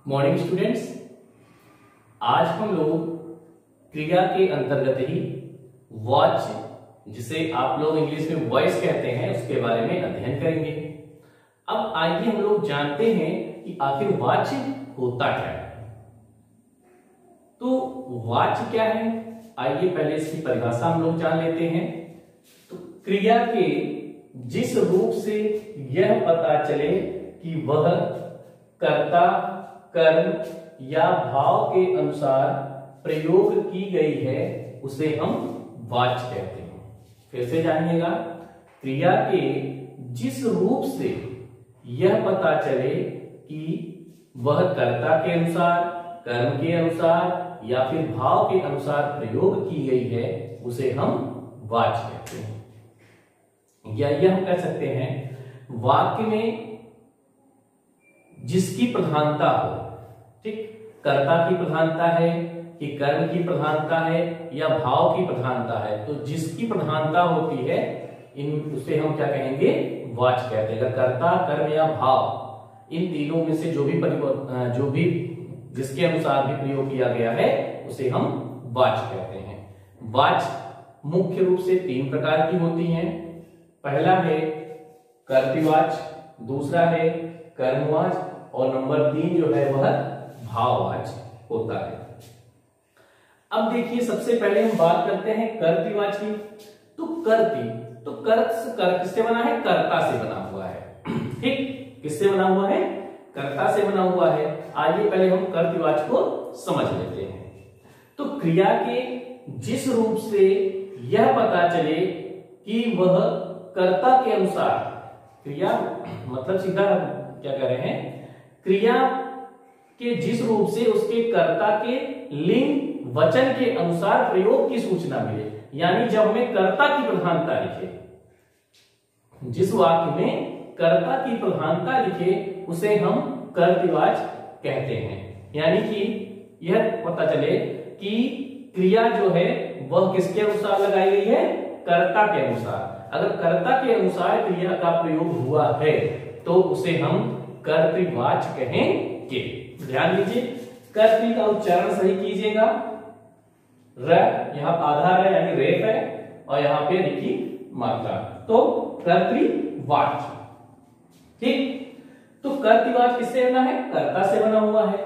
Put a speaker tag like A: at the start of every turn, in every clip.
A: Morning students, आज हम लोग क्रिया के अंतर्गत ही वॉच, जिसे आप लोग इंग्लिश में वॉइस कहते हैं, उसके बारे में अध्ययन करेंगे। अब आइए हम लोग जानते हैं कि आखिर वॉच होता क्या है। तो वॉच क्या है, आइए पहले इसकी परिभाषा हम लोग जान लेते हैं। तो क्रिया के जिस रूप से यह पता चले कि वह कर्ता, कर्म या भाव के अनुसार प्रयोग की गई है, उसे हम वॉच कहते हैं। फिर से जानिएगा, क्रिया के जिस रूप से यह पता चले कि वह कर्ता के अनुसार, कर्म के अनुसार या फिर भाव के अनुसार प्रयोग की गई है, उसे हम वॉच कहते हैं। या यह हम कह सकते हैं वाक्य में जिसकी प्रधानता हो, ठीक, कर्ता की प्रधानता है कि कर्म की प्रधानता है या भाव की प्रधानता है, तो जिसकी प्रधानता होती है उसे हम क्या कहेंगे, वॉच कहते हैं। कर्ता, कर्म या भाव, इन तीनों में से जो भी जिसके अनुसार भी प्रयोग किया गया है, उसे हम वॉच कहते हैं। वॉच मुख्य रूप से 3 प्रकार की होती हैं। पहला है कर्तृवाच, दूसरा है कर्मवाच और नंबर 3 जो है वह भाववाच होता है। अब देखिए, सबसे पहले हम बात करते हैं कर्तृवाच की। तो कर्त किससे बना है, कर्ता से बना हुआ है, ठीक, किससे बना हुआ है, कर्ता से बना हुआ है। आइए पहले हम कर्तृवाच को समझ लेते हैं। तो क्रिया के जिस रूप से यह पता चले कि वह कर्ता के अनुसार, क्रिया मतलब सीधा क्या कह रहे हैं, क्रिया के जिस रूप से उसके कर्ता के लिंग वचन के अनुसार प्रयोग की सूचना मिले, यानी जब हमें कर्ता की प्रधानता लिखे, जिस वाक्य में कर्ता की प्रधानता लिखे, उसे हम कर्तृवाच कहते हैं। यानी कि यह पता चले कि क्रिया जो है वह किसके अनुसार लगाई गई है, कर्ता के अनुसार। अगर कर्ता के अनुसार क्रिया का प्रयोग हुआ है तो उसे हम कर्तृवाच कहेंगे। ध्यान दीजिए, कर्तृ का उच्चारण सही कीजिएगा। र यहां आधार है यानी रेफ है, और यहां पे देखिए मात्रा, तो कर्तृवाच, ठीक। तो कर्तृवाच किससे बना है, कर्ता से बना हुआ है,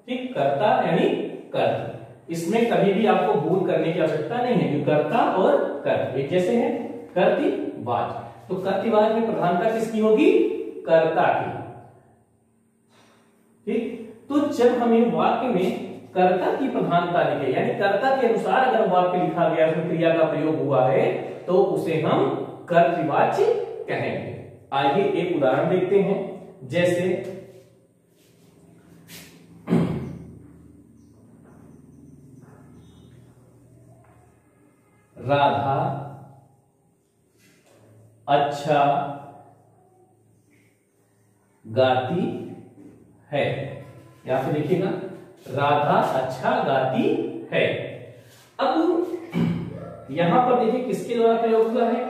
A: ठीक, कर्ता यानी कर्त। इसमें कभी भी आपको भूल करने की आवश्यकता नहीं है, क्योंकि कर्ता और कर्त एक जैसे हैं। कर्तृवाच, तो कर्तृवाच में प्रधानता किसकी होगी, कर्ता की, ठीक। तो जब हमें वाक्य में कर्ता की प्रधानता लिखे, यानी कर्ता के अनुसार अगर वाक्य लिखा गया, उसमें क्रिया का प्रयोग हुआ है, तो उसे हम कर्तृवाच कहेंगे। आइए एक उदाहरण देखते हैं। जैसे राधा अच्छा गाती है, यहां पे देखिएगा, राधा अच्छा गाती है। अब यहां पर देखिए किसके द्वारा प्रयोग हुआ है,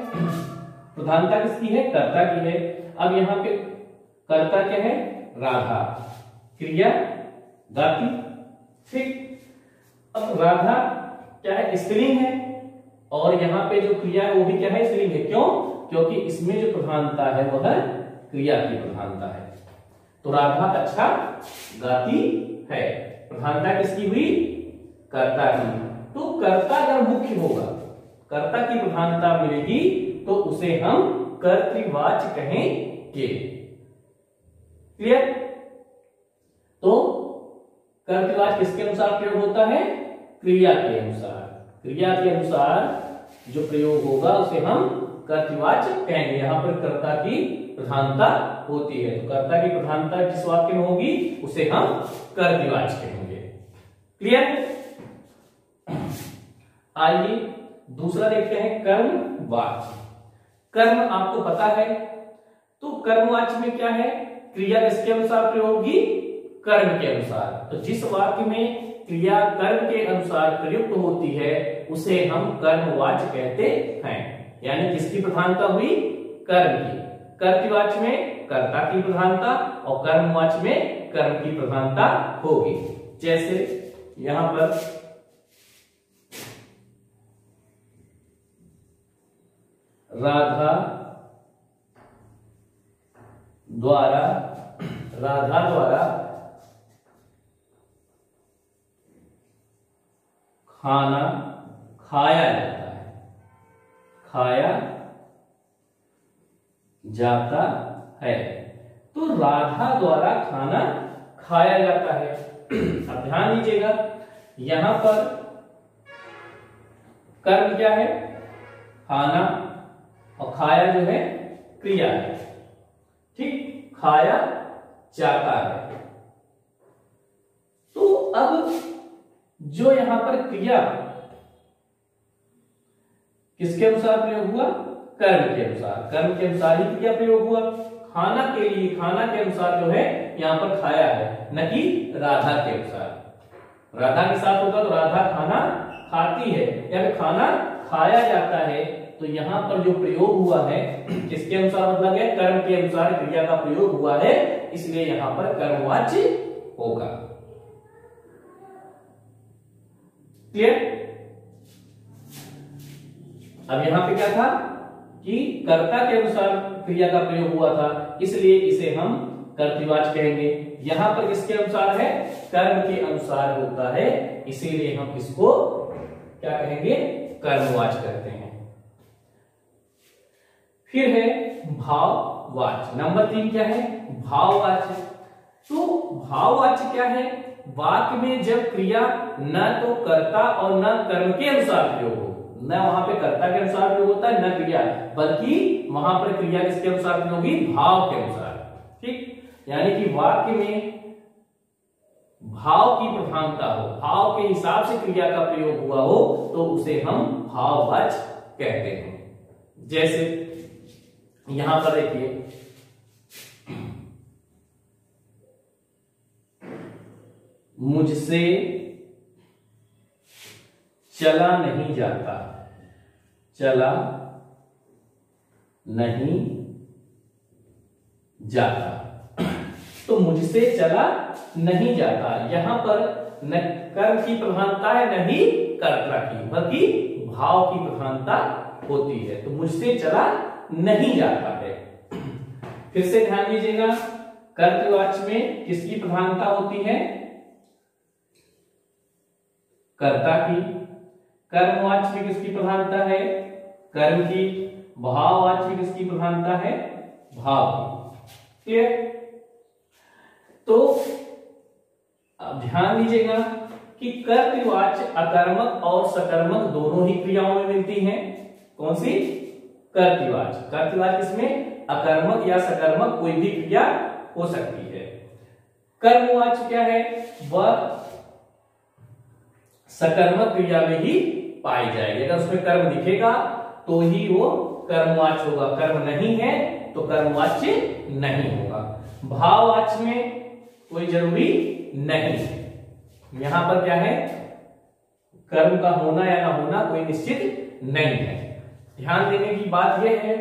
A: प्रधानता किसकी है, कर्ता की है। अब यहां पे कर्ता क्या है, राधा, क्रिया गाती, ठीक। अब राधा क्या है, स्त्रीलिंग है, और यहां पे जो क्रिया है वो भी क्या है, स्त्रीलिंग है। क्यों, क्योंकि इसमें जो प्रधानता है वह क्रिया की प्रधानता है। तो राधा अच्छा गाती है, प्रधानता किसकी हुई, कर्ता की। तो कर्ता अगर मुख्य होगा, कर्ता की प्रधानता मिलेगी, तो उसे हम कर्तृवाच कहेंगे। क्लियर। तो कर्तृवाच किसके अनुसार प्रयोग होता है, क्रिया के अनुसार। क्रिया के अनुसार जो प्रयोग होगा उसे हम कर्तृवाच कहेंगे। यहां पर कर्ता की प्रधानता होती है, तो कर्ता की प्रधानता जिस वाक्य में होगी उसे हम कर्तृवाच कहेंगे। क्लियर। आइए दूसरा देखते हैं कर्मवाच। कर्म आपको पता है, तो कर्मवाच्य में क्या है, क्रिया किसके अनुसार प्रयोग होगी, कर्म के अनुसार। तो जिस वाक्य में क्रिया कर्म के अनुसार प्रयुक्त होती है उसे हम कर्मवाच्य कहते हैं। यानी किसकी प्रधानता हुई, कर्म की। कर्तृवाच्य में कर्ता की प्रधानता और कर्मवाच्य में कर्म की प्रधानता होगी। जैसे यहां पर राधा द्वारा खाना खाया जाता है, खाया जाता है। तो राधा द्वारा खाना खाया जाता है। अब ध्यान दीजिएगा, यहां पर कर्म क्या है, खाना, और खाया जो है क्रिया है। ठीक, खाया जाता है। तो अब जो यहां पर क्रिया किसके अनुसार प्रयोग हुआ, कर्म के अनुसार। कर्म के अनुसार ही क्रिया प्रयोग हुआ। खाना के लिए, खाना के अनुसार जो है यहां पर खाया है, न कि राधा के अनुसार। राधा के साथ होगा तो राधा खाना खाती है, या फिर खाना खाया जाता है। तो यहां पर जो प्रयोग हुआ है किसके अनुसार मतलब है, कर्म के अनुसार क्रिया का प्रयोग हुआ है, इसलिए यहां पर कर्मवाच्य होगा। क्लियर? अब यहां पे क्या था कि कर्ता के अनुसार क्रिया का प्रयोग हुआ था, इसलिए इसे हम कर्तृवाच्य कहेंगे। यहां पर किसके अनुसार है, कर्म के अनुसार होता है, इसीलिए हम इसको क्या कहेंगे, कर्मवाच्य कहते हैं। फिर है भाववाच्य। नंबर 3 क्या है, भाववाच्य। तो भाववाच्य क्या है, वाक्य में जब क्रिया न तो कर्ता और न कर्म के अनुसार प्रयोग हो, न वहां पे कर्ता के अनुसार प्रयोग होता है न क्रिया, बल्कि वहां पर क्रिया किसके अनुसार प्रयोग होगी, भाव के अनुसार। ठीक, यानी कि वाक्य में भाव की प्रधानता हो, भाव के हिसाब से क्रिया का प्रयोग हुआ हो, तो उसे हम भाववाच्य कहते हैं। जैसे यहां पर देखिए, मुझसे चला नहीं जाता, चला नहीं जाता। तो मुझसे चला नहीं जाता, यहां पर न कर्म की प्रधानता है न ही कर्ता की, बल्कि भाव की प्रधानता होती है। तो मुझसे चला नहीं जाता है। फिर से ध्यान दीजिएगा, कर्तृवाच्य में किसकी प्रधानता होती है, कर्ता की। कर्मवाच्य में किसकी प्रधानता है, कर्म की। भाववाच्य में किसकी प्रधानता है, भाव की। क्लियर? तो अब ध्यान दीजिएगा कि कर्तृवाच्य अकर्मक और सकर्मक दोनों ही क्रियाओं में मिलती हैं। कौन सी, कर्तृवाच्य। कर्तृवाच्य इसमें अकर्मक या सकर्मक कोई भी क्रिया हो सकती है। कर्मवाच्य क्या है, वह सकर्मक क्रिया में ही पाई जाएगी। अगर उसमें कर्म दिखेगा तो ही वो कर्मवाच्य होगा, कर्म नहीं है तो कर्मवाच्य नहीं होगा। भाववाच्य में कोई जरूरी नहीं है। यहां पर क्या है, कर्म का होना या ना होना कोई निश्चित नहीं है। ध्यान देने की बात यह है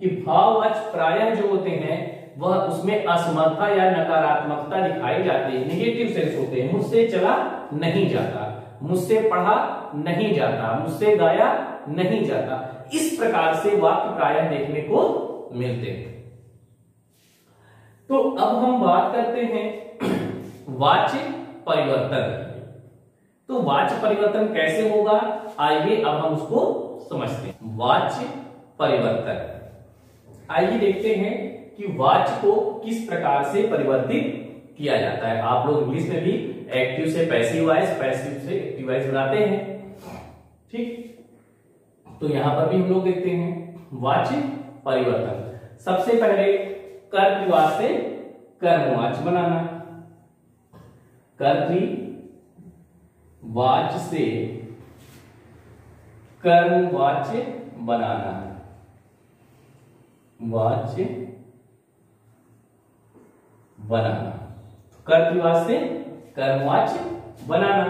A: कि भाववाच्य प्रायः जो होते हैं वह उसमें असमर्थता या नकारात्मकता दिखाई जाती है, नेगेटिव सेंस होते हैं। मुझसे चला नहीं जाता, मुझसे पढ़ा नहीं जाता, मुझसे गाया नहीं जाता, इस प्रकार से वाक्य प्रायः देखने को मिलते हैं। तो अब हम बात करते हैं वाच्य परिवर्तन। तो वाच्य परिवर्तन कैसे होगा, आइए अब हम उसको समझते हैं। वाच्य परिवर्तन, आइए देखते हैं कि वाच्य को किस प्रकार से परिवर्तित किया जाता है। आप लोग इंग्लिश में भी एक्टिव से पैसिव वॉइस, पैसिव से एक्टिव वॉइस बनाते हैं। ठीक, तो यहां पर भी हम लोग देखते हैं वाच्य परिवर्तन। सबसे पहले कर्तृवाच्य से कर्मवाच्य बनाना, कर्तृवाच्य से कर्मवाच्य बनाना। वॉच बनाना। कर्तव्य से कर्म वॉच बनाना।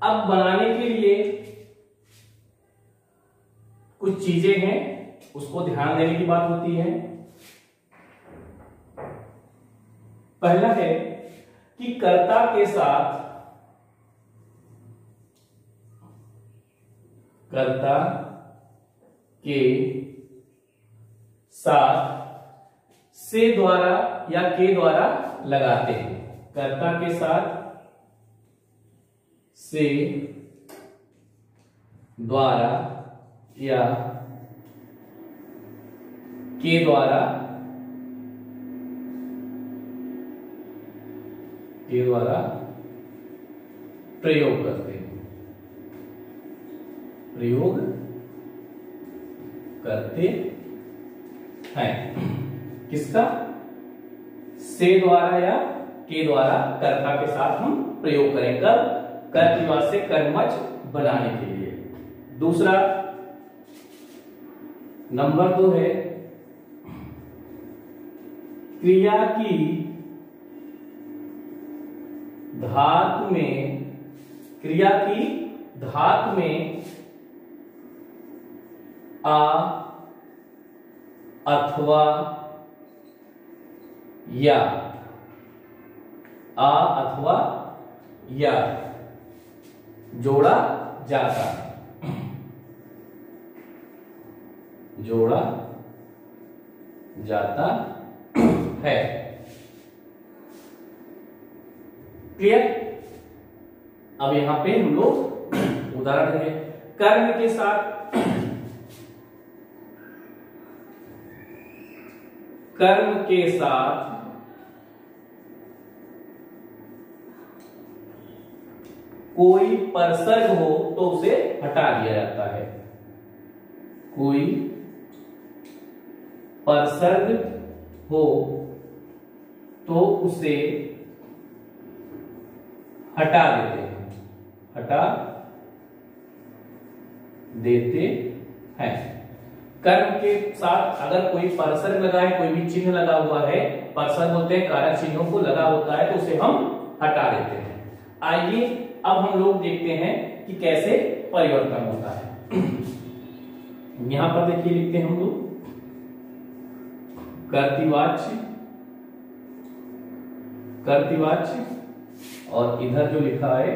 A: अब बनाने के लिए कुछ चीजें हैं, उसको ध्यान देने की बात होती है। पहला है कि कर्ता के साथ से द्वारा या के द्वारा लगाते हैं। कर्ता के साथ से द्वारा या के द्वारा प्रयोग करते हैं। प्रयोग करते हैं किसका? से द्वारा या के द्वारा कर्ता के साथ हम प्रयोग करें। कब? कर्तव्य से कर्मच बनाने के लिए। दूसरा नंबर 2 है क्रिया की धातु में आ अथवा या जोड़ा जाता है। क्लियर? अब यहां पे हम लोग उदाहरण है कर्म के साथ कोई परसर्ग हो तो उसे हटा दिया जाता है। कोई परसर्ग हो तो उसे हटा देते हैं। कर्म के साथ अगर कोई परसर्ग लगा है, कोई भी चिन्ह लगा हुआ है, परसर्ग होते हैं कारक चिन्हों को लगा होता है, तो उसे हम हटा देते हैं। आइए अब हम लोग देखते हैं कि कैसे परिवर्तन होता है। यहां पर देखिए लिखते हैं हम लोग कर्तवाच्य और इधर जो लिखा है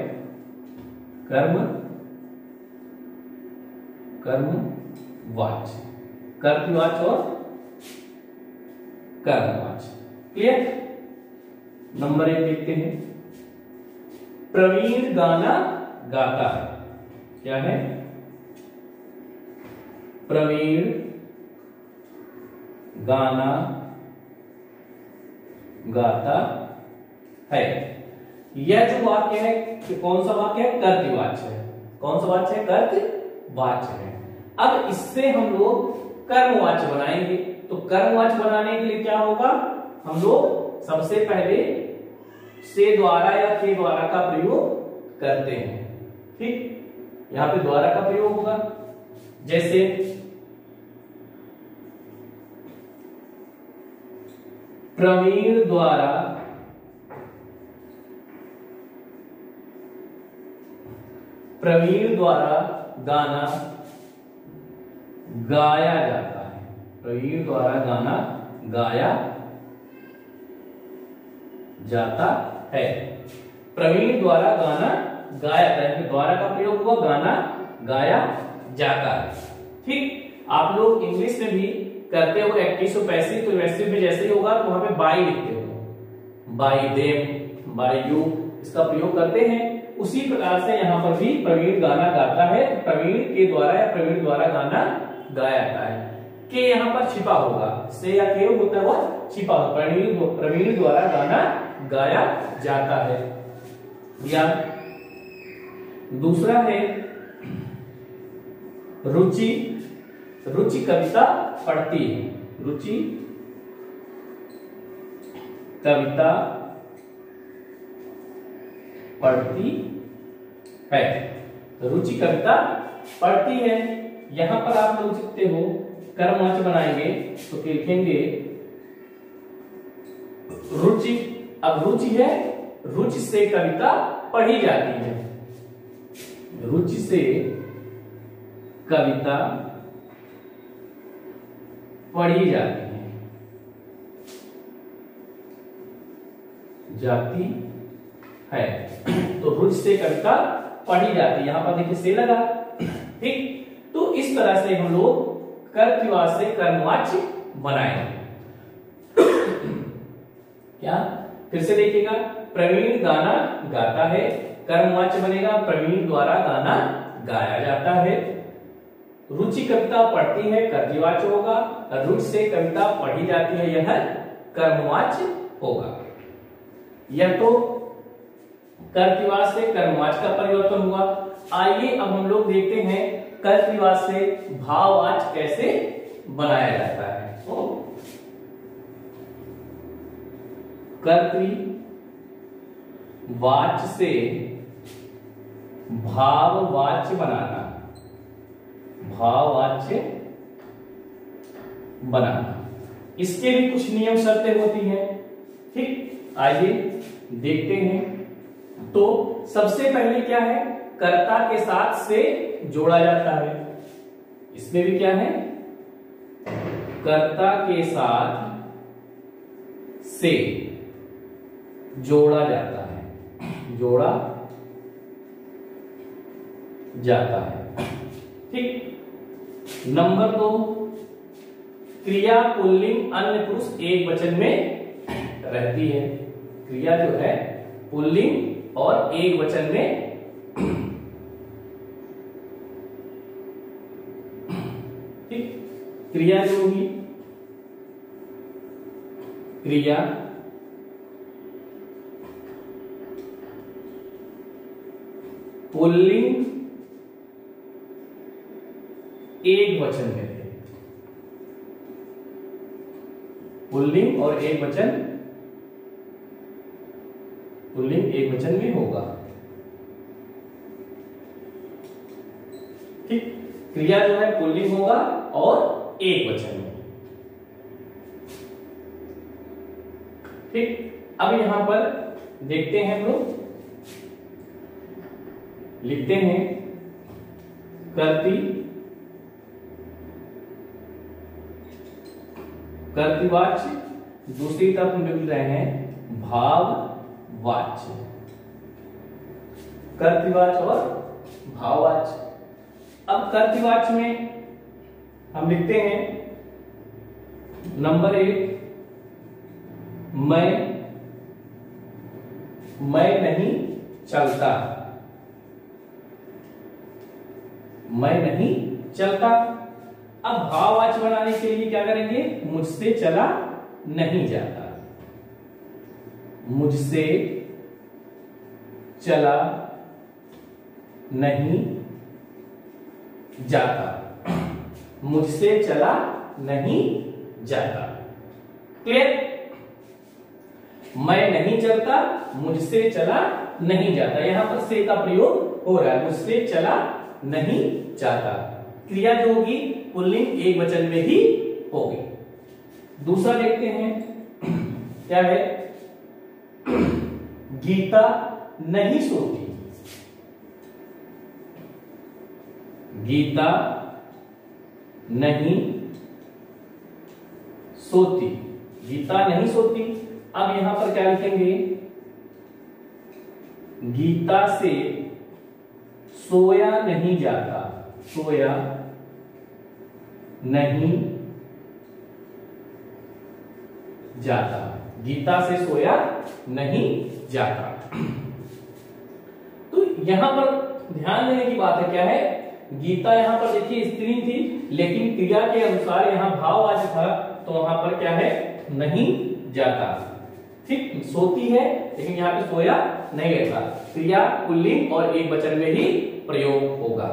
A: कर्मवाच्य। कर्तवाच्य और कर्मवाच्य। क्लियर? नंबर 1 देखते हैं। प्रवीण गाना गाता है। क्या है? प्रवीण गाना गाता है। यह जो वाक्य है कौन सा वाक्य है? कर्तवाच्य है। कौन सा वाच्य है? कर्तवाच्य है। अब इससे हम लोग कर्मवाच्य बनाएंगे। तो कर्मवाच्य बनाने के लिए क्या होगा? हम लोग सबसे पहले से द्वारा या के द्वारा का प्रयोग करते हैं। ठीक, यहां पे द्वारा का प्रयोग होगा। जैसे प्रवीण द्वारा गाना गाया जाता है। प्रवीण द्वारा गाना गाया जाता है। प्रवीण द्वारा गाना गाया जाता है। द्वारा का प्रयोग हुआ, गाना गाया जाता है। ठीक, आप लोग इंग्लिश में भी करते हो एक्टिव और पैसिव, तो पैसिव में जैसे ही होगा तो वहां पे बाय लिखते हो, बाय देम, बाय यू, इसका प्रयोग करते हैं। उसी प्रकार से यहाँ पर भी प्रवीण गाना गाता है, प्रवीण के द्वारा या प्रवीण द्वारा गाना गाया जाता है। के यहाँ पर छिपा होगा, से या के होता है वो छिपा होगा। प्रवीण द्वारा गाना गाया जाता है। या दूसरा है रुचि। रुचि कविता पढ़ती है। रुचि कविता पढ़ती है। रुचि कविता पढ़ती है। यहां पर आप लोग लिखते हो कर्मवाच्य बनाएंगे तो लिखेंगे रुचि। अब रुचि है, रुचि से कविता पढ़ी जाती है, रुचि से कविता पढ़ी जाती है। तो रुचि से कविता पढ़ी जाती है, यहां पर देखिए से लगा। ठीक, तो इस तरह से हम लोग कर्तृवाच्य से कर्मवाच्य बनाएंगे। क्या, फिर से देखिएगा, प्रवीण गाना गाता है, कर्मवाच्य बनेगा प्रवीण द्वारा गाना गाया जाता है। रुचि कविता पढ़ती है, कर्तृवाच्य होगा। रुचि से कविता पढ़ी जाती है, यह कर्मवाच्य होगा। यह तो कर्तृवाच्य से कर्मवाच्य का परिवर्तन हुआ। आइए अब हम लोग देखते हैं कर्तृवाच्य से भाववाच्य कैसे बनाया जाता है। कर्तृवाच्य से भाववाच्य बनाना, भाववाच्य बनाना, इसके भी कुछ नियम शर्तें होती हैं। ठीक, आइए देखते हैं। तो सबसे पहले क्या है, कर्ता के साथ से जोड़ा जाता है। इसमें भी क्या है, कर्ता के साथ से जोड़ा जाता है, जोड़ा जाता है। ठीक, नंबर 2, क्रिया पुल्लिंग अन्य पुरुष एक वचन में रहती है। क्रिया जो है पुल्लिंग और एक वचन में ठीक, क्रिया जो होगी, क्रिया पुल्लिंग एक वचन में थे, पुल्लिंग और एक वचन, पुल्लिंग एक वचन में होगा। ठीक, क्रिया जो है पुल्लिंग होगा और एक वचन में। ठीक, अब यहां पर देखते हैं हम लोग, लिखते हैं कर्तृवाच्य, दूसरी तरफ हम लिख रहे हैं भाववाच्य, कर्तृवाच्य और भाववाच्य। अब कर्तृवाच्य में हम लिखते हैं नंबर 1, मैं नहीं चलता, मैं नहीं चलता। अब भाववाच्य बनाने के लिए क्या करेंगे, मुझसे चला नहीं जाता, मुझसे चला नहीं जाता, मुझसे चला नहीं जाता। क्लियर, मैं नहीं चलता, मुझसे चला नहीं जाता, यहां पर से का प्रयोग हो रहा है, मुझसे चला नहीं जाता। क्रिया जो होगी पुल्लिंग एक वचन में ही होगी। दूसरा देखते हैं क्या है, गीता नहीं सोती, गीता नहीं सोती, गीता नहीं सोती। अब यहां पर क्या लिखेंगे, गीता से सोया नहीं जाता, सोया नहीं जाता, गीता से सोया नहीं जाता। तो यहां पर ध्यान देने की बात है, क्या है, गीता यहां पर देखिए स्त्री थी, लेकिन क्रिया के अनुसार यहां भाववाच्य था, तो वहां पर क्या है, नहीं जाता। ठीक, सोती है लेकिन यहां पे सोया नहीं रहता, क्रिया पुल्लिंग और एक वचन में ही प्रयोग होगा।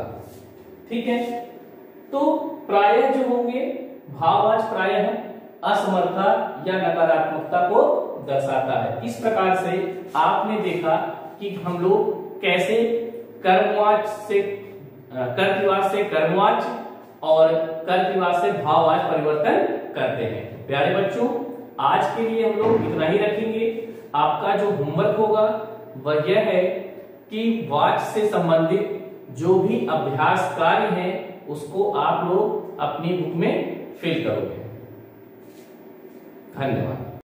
A: ठीक है, तो प्रायः जो होंगे भाववाच्य प्रायः असमर्थता या नकारात्मकता को दर्शाता है। इस प्रकार से आपने देखा कि हम लोग कैसे कर्मवाच्य से कर्तृवाच्य से कर्मवाच्य और कर विभाग से भाववाचक परिवर्तन करते हैं। प्यारे बच्चों, आज के लिए हम लोग इतना ही रखेंगे। आपका जो होमवर्क होगा वह यह है कि वाच्य से संबंधित जो भी अभ्यास कार्य है उसको आप लोग अपनी बुक में फिल करोगे। धन्यवाद।